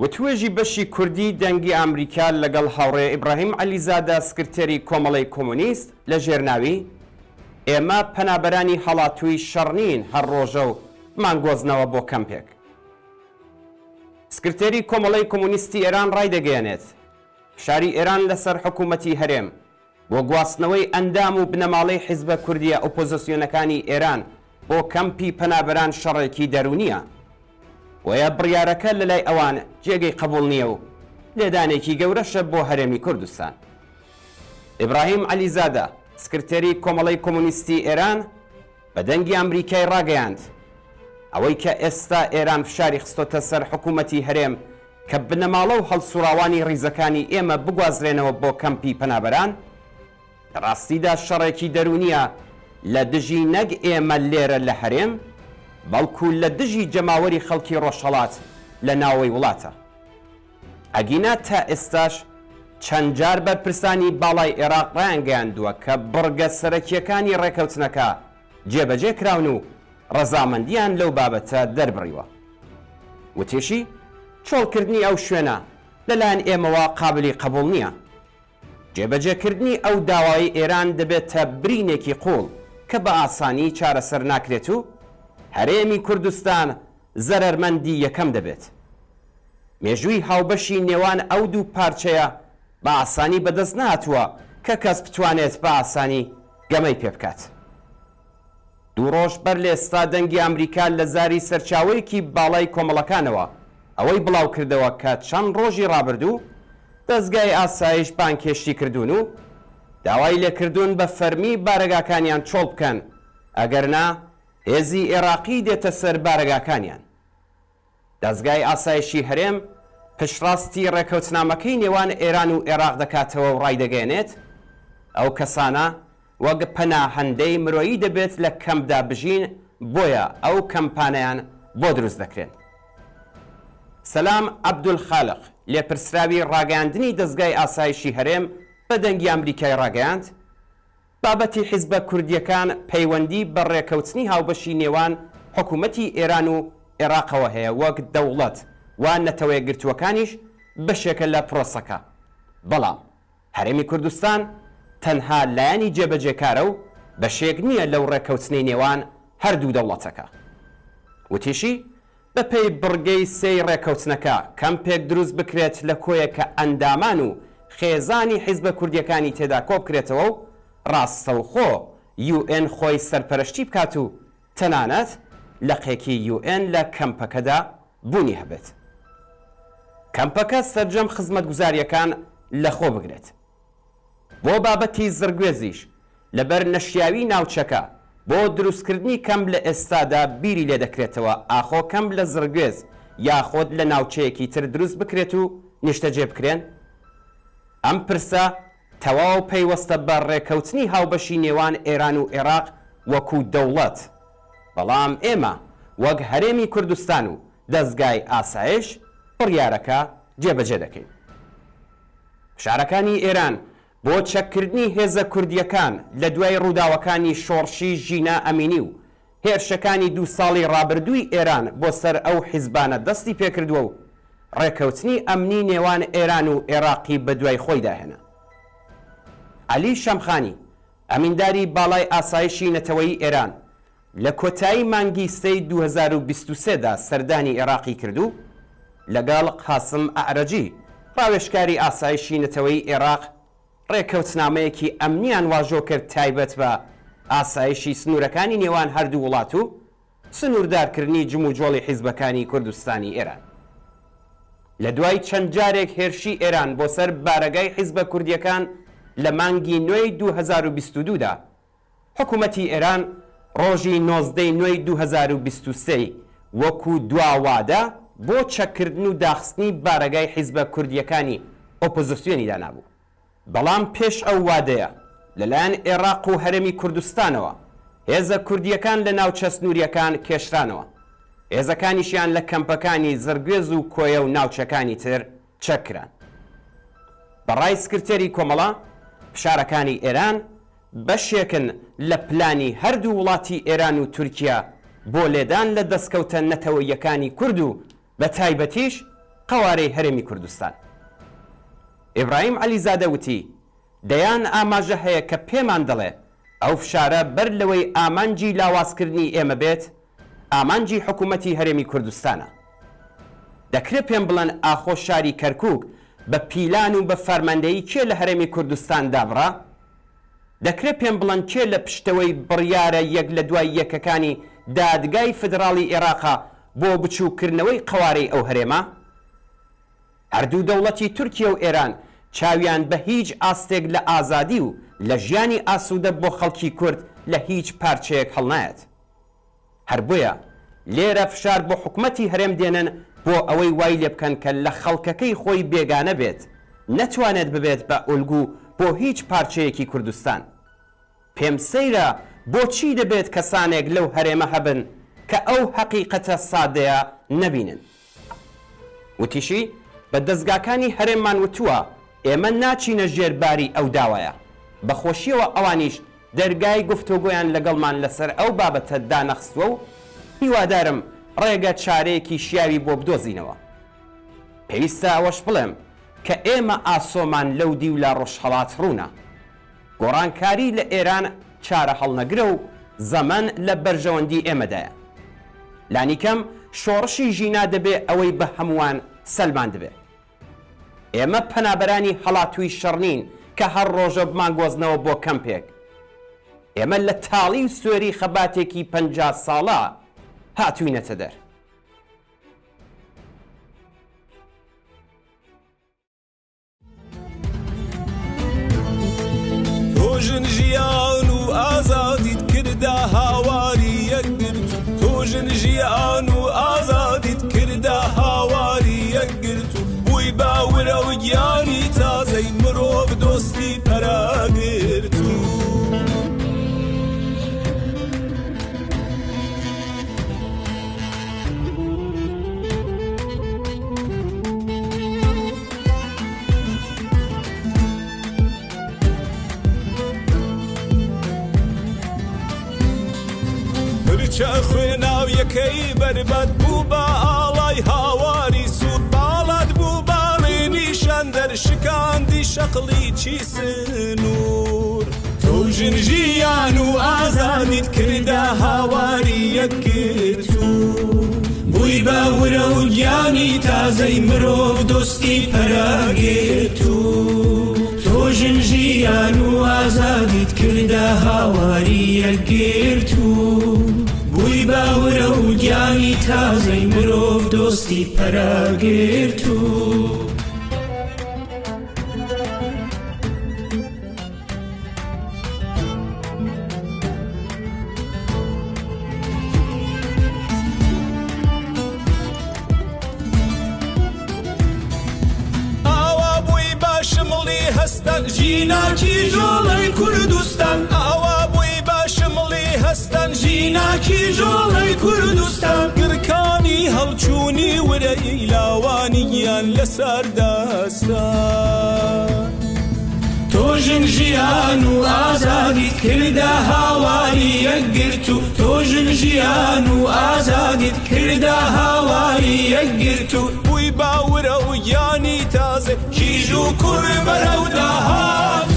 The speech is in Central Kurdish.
و توێژی بەشی کوردی دەنگی ئەمریکا لەگەڵ هاوڕێ ئیبراهیم عەلیزادە سکرتێری کۆمەڵەی کۆمونیست لە ژێرناوی ئێمە پەنابەرانی هەڵاتووی شەڕ نین هەر ڕۆژە و مانگۆزنەوە بۆ کەمپێک. سکرتێری کۆمەڵەی کۆمونیستی ئێران ڕایدەگەیەنێت شاری ئێران لەسەر حکوومەتی هەرێم بۆ گواستنەوەی ئەندام و بنەماڵەی حیزبە کوردیە ئۆپۆزیسیۆنەکانی ئێران بۆ کەمپی پەنابەران شەڕێکی دەرونیە. وەیە بڕیارەکە لەلای ئەوان جێگەی قبوڵ نییە و لێدانێکی گەورەشە بۆ هەرێمی کوردستان. ئیبراهیم عەلیزادە سکرتێری کۆمەڵەی کۆمونیستی ئێران بە دەنگی ئەمریکای ڕاگەیاند ئەوەی کە ئێستا ئێران فشاری خستۆتە سەر حکوومەتی هەرێم کە بنەماڵە و هەڵسوراوانی ڕیزەکانی ئێمە بگوازرێنەوە بۆ کەمپی پەنابەران ڕاستیدا شەڕێکی دەرونیە لە دژی نەک ئێمە لێرە لە هەرێم بەڵکو لە دژی جەماوەری خەڵکی ڕۆژهەڵات لە ناوەی وڵاتە. ئەگینا تا ئێستاش چەند جار بەرپرسانی باڵای عێراق ڕایانگەیاندووە کە بڕگە سەرەکیەکانی ڕێکەوتنەکە جێبەجێ کراون و ڕەزامەندیان لەو بابەتە دەربڕیوە. وتێشی چۆڵکردنی ئەو شوێنە لەلایەن ئێمەوە قابلی قبوڵ نییە. جێبەجێکردنی ئەو داوای ئێران دەبێتە برینێکی قوڵ کە بە ئاسانی چارەسەر ناکرێت و هەرێمی کوردستان زەرەرمەندی یەکەم دەبێت. مێژووی هاوبەشی نێوان ئەو دوو پارچەیە بە ئاسانی بەدەست نهاتووە کە کەس بتوانێت بە ئاسانی گەمەی پێ بکات. دوو ڕۆژ بەر لە ئێستا دەنگی ئەمریکا لە زاری سەرچاوەیەکی باڵای کۆمەڵەکانەوە ئەوەی بڵاو کردەوە کە چەند ڕۆژی ڕابردوو دەستگای ئاسایش بانکێشتی کردوون و داوای لێکردوون بە فەرمی بارەگاکانیان چۆڵ بکەن ئەگەرنا هێزی عێراقی دێتە سەر بارەگاکانیان. دەستگای ئاسایشی هەرێم پشتڕاستی ڕێکەوتنامەکەی نێوان ئێران و عێراق دەکاتەوە و ڕایدەگەێنێت ئەو کەسانە وەک پەناهەندەی مرۆیی دەبێت لە کەمدا بژین بۆیە ئەو کەمپانیان بۆ دروست دەکرێن. سەلام عەبدولخالق لێپرسراوی ڕاگەاندنی دەستگای ئاسایشی هەرێم بە دەنگی ئەمریکای ڕاگەیاند بابەتی حیزبە کوردیەکان پەیوەندی بە ڕێکەوتنی هاوبەشی نێوان حکوومەتی ئێران و عێراقەوە هەیە وەک دەوڵەت وان نەتەوەیە گرتووەکانیش بەشێکە لە پرۆسەکە. بەڵام هەرێمی کوردستان تەنها لایەنی جێبەجێکارە و بەشێک نییە لەو ڕێکەوتنەی نێوان هەردوو دەوڵەتەکە. وتیشی بەپێی بڕگەی سێی ڕێکەوتنەکە کەمپێک دروست بکرێت لە کۆیەکە ئەندامان و خێزانی حیزبە کوردیەکانی تێدا کۆ بکرێتەوە و ڕاستەوخۆ UN خۆی سەرپەرشتی بکات و تەنانەت لەقێکی UN لە کەمپەکەدا بوونی هەبێت. کەمپەکە سەرجەم خزمەتگوزاریەکان لەخۆ بگرێت. بۆ بابەتی زرگوێزیش لەبەر نەشیاوی ناوچەکە بۆ دروستکردنی کەمپ لە ئێستادا بیری لێ دەکرێتەوە ئاخۆ کەمپ لە زرگوێز یاخۆت لە ناوچەیەکی تر دروست بکرێت و نیشتەجێ بکرێن. ئەم پرسە تەواو پەیوەستە بە ڕێکەوتنی هاوبەشی نێوان ئێران و عێراق وەکو دەوڵەت. بەڵام ئێمە وەک هەرێمی کوردستان و دەستگای ئاسایش بڕیارەکە جێبەجێ دەکەین. شارەکانی ئێران بۆ چەککردنی هێزە کوردیەکان لە دوای ڕووداوەکانی شۆڕشی ژینا ئەمینی و هێرشەکانی 2 ساڵی ڕابردووی ئێران بۆ سەر ئەو حیزبانە دەستی پێکردووە و ڕێکەوتنی ئەمنی نێوان ئێران و عێراقی بە دوای خۆی داهێنا. عەلی شەمخانی ئەمینداری باڵای ئاسایشی نەتەوەیی ئێران لە کۆتایی مانگی سەی 2023دا سەردانی عێراقی کردو لەگەڵ قاسم ئەعرەجی ڕاوێژکاری ئاسایشی نەتەوەیی عێراق ڕێکەوتنامەیەکی ئەمنیان واژۆ کرد تایبەت بە ئاسایشی سنوورەکانی نێوان هەردوو وڵات و سنووردارکردنی جموجۆڵی حیزبەکانی کوردستانی ئێران. لە دوای چەند جارێک هێرشی ئێران بۆ سەر بارەگای حیزبە کوردیەکان لە مانگی نوێی 2022دا حکوومەتی ئێران ڕۆژی 19 نوێی 2023 وەکو دواوادە بۆ چەککردن و داخستنی بارەگای حیزبە کوردیەکانی ئۆپۆزیسیۆنی دانابوو. بەڵام پێش ئەو وادەیە لەلایەن عێراق و هەرێمی کوردستانەوە هێزە کوردیەکان لە ناوچە سنووریەکان کێشرانەوە. هێزەکانیشیان لە کەمپەکانی زرگوێز و کۆیە و ناوچەکانی تر چەکران. بەڕای سکرتێری کۆمەڵە شارەکانی ئێران بەشێکن لە پلانی هەردوو وڵاتی ئێران و تورکیا بۆ لێدان لە دەستکەوتە نەتەوەیەکانی کورد و بە تایبەتیش قەوارەی هەرێمی کوردستان. ئیبراهیم عەلیزادە وتی دەیان ئاماژە هەیە کە پێمان دەڵێ ئەو فشارە بەر لەوەی ئامانجی لاوازکردنی ئێمە بێت ئامانجی حکوومەتی هەرێمی کوردستانە. دەکرێت پێم بڵێن ئاخۆ شاری کەرکووک بە پیلان و بە فەرماندەیی کێ لە هەرێمی کوردستان دابڕا؟ دەکرێت پێم بڵێن کێ لە پشتەوەی بڕیارە یەک لە دوای یەکەکانی دادگای فدراڵی عێراقا بۆ بچووکردنەوەی قەوارەی ئەو هەرێمە؟ هەردوو دەوڵەتی تورکیا و ئێران چاویان بە هیچ ئاستێک لە ئازادی و لە ژیانی ئاسوودە بۆ خەڵکی کورد لە هیچ پارچەیەک هەڵنایەت. هەر بۆیە لێرە فشار بۆ حکومەتی هەرێم دێنن بۆ ئەوەی وای لێ بکەن کە لە خەڵکەکەی خۆی بێگانە بێت نەتوانێت ببێت بە ئولگو بۆ هیچ پارچەیەکی کوردستان. پێم سەیرە بۆچی دەبێت کەسانێک لەو هەرێمە هەبن کە ئەو حەقیقەتە سادەیە نەبینن. وتیشی بە دەستگاکانی هەرێممان وتووە ئێمە ناچینە ژێرباری ئەو داوایە. بەخۆشیەوە ئەوانیش دەرگای گفتوگۆیان لەگەڵمان لەسەر ئەو بابەتە دانەخستووە و هیوادارم ڕێگە چارەیەکی شیاوی بۆ بدۆزینەوە. پێویستە ئەوەش بڵێم کە ئێمە ئاسۆمان لەو دی و لە ڕۆژهەڵات ڕوونە. گۆڕانکاری لە ئێران چارە هەڵنەگرە و زەمەن لە بەرژەوەندی ئێمەدایە. لانیکەم شۆڕشی ژینا دەبێ ئەوەی بە هەمووان سەلمان دەبێ. ئێمە پەنابەرانی هەڵاتووی شەڕنین کە هەر ڕۆژە بمانگۆزنەوە بۆ کەمپێک. ئێمە لە تاڵی و سوێری خەباتێکی 50 ساڵە هاتووینەتە دەر. تۆژن ژیان و ئازادیت کردا هاواری یەکگرت تۆژن ژیان و ئازادیت کردا هاواری یەکگرت و بووی باورە و گیانی تازەی مرۆڤ دۆستی پەراگرت و چە خوێناو یەکەی بەربەت بوو بە ئاڵای هاواری سوود باڵات بوو باڵێ نیشان دەرشکاندی شەقڵی چی سنوور تۆژن ژیان و ئازادیت کردا هاواری یەکگرت و بووی باورە و گیانی تازەی مرۆڤ دۆستی پەراگرت و تۆژن ژیان و ئازادیت کردا هاواری یەکگرت و بووی باورە و گیانی تازەی مرۆڤ دۆستی پەراگرت و ئاوا بووی باشمڵی هەستان ژیناکی ژۆڵەی کوردستان ئاوا بووی باشمڵی هەستان ژیناکی ژۆڵەی کوردستان گرکانی هەڵچوونی ورەی لاوانیان لەسەر دەستان تۆژن ژیان و ئازادیت کردا هاواری یەکگرت و تۆژن ژیان و ئازادیت کردا هاواری یەکگرت و بووی باورە و گیانی تازە کیژ و کوڕ بەرەو داهات